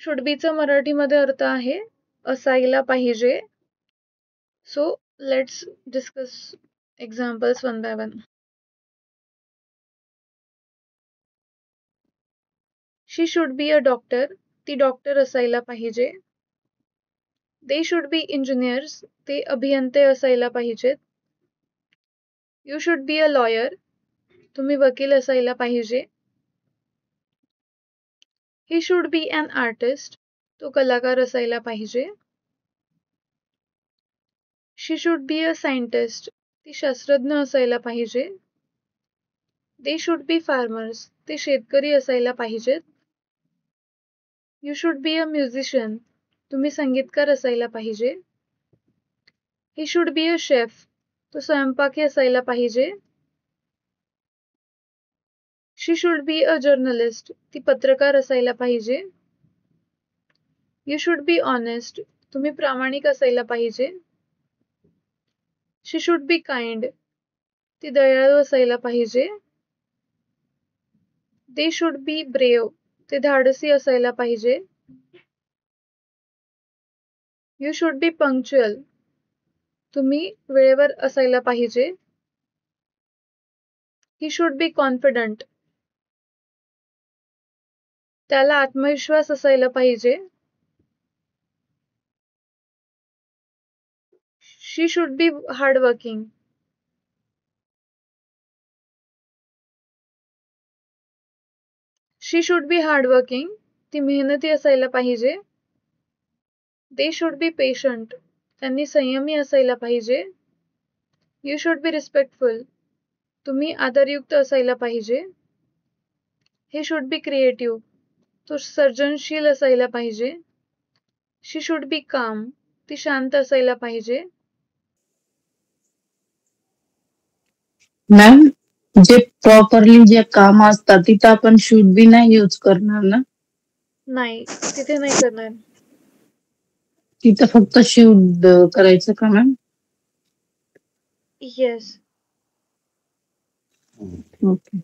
Should बीचा मराठीमध्ये अर्थ आहे असायला पाहिजे. So let's discuss examples one by one. She should be a doctor. ती डॉक्टर असायला पाहिजे. They should be engineers. ते अभियंते असायला पाहिजेत. You should be a lawyer. तुम्ही वकील असायला पाहिजे. He should be an artist. तो कलाकार असायला पाहिजे. She should be a scientist. ती शास्त्रज्ञ असायला पाहिजे. They should be farmers. ते शेतकरी असायला पाहिजेत. You should be a musician. तुम्ही संगीतकार असायला पाहिजे. He should be a chef. तो स्वयंपाकी असायला पाहिजे. She should be a journalist. ती पत्रकार असायला पाहिजे. You should be honest. तुम्ही प्रामाणिक असायला पाहिजे. She should be kind. ती दयाळू असायला पाहिजे. They should be brave. ते धाडसी असायला पाहिजे. You should be punctual. तुम्ही वेळेवर असायला पाहिजे. He should be confident. त्याला आत्मविश्वास असायला पाहिजे. She should be hardworking. She should be hardworking. ती मेहनती असायला पाहिजे. They should be patient. त्यांनी संयमी असायला पाहिजे. You should be respectful. तुम्ही आदरयुक्त असायला पाहिजे. हे शुड बी क्रिएटिव्ह. तो सर्जनशील असायला पाहिजे. शी शुड बी काम. ती शांत असायला पाहिजे. मॅम, जे प्रॉपरली जे काम असतात तिथं आपण शुड बी नाही यूज करणार ना? नाही, तिथे नाही करणार. तिथं फक्त शुड करायचं का मॅम? येस. ओके.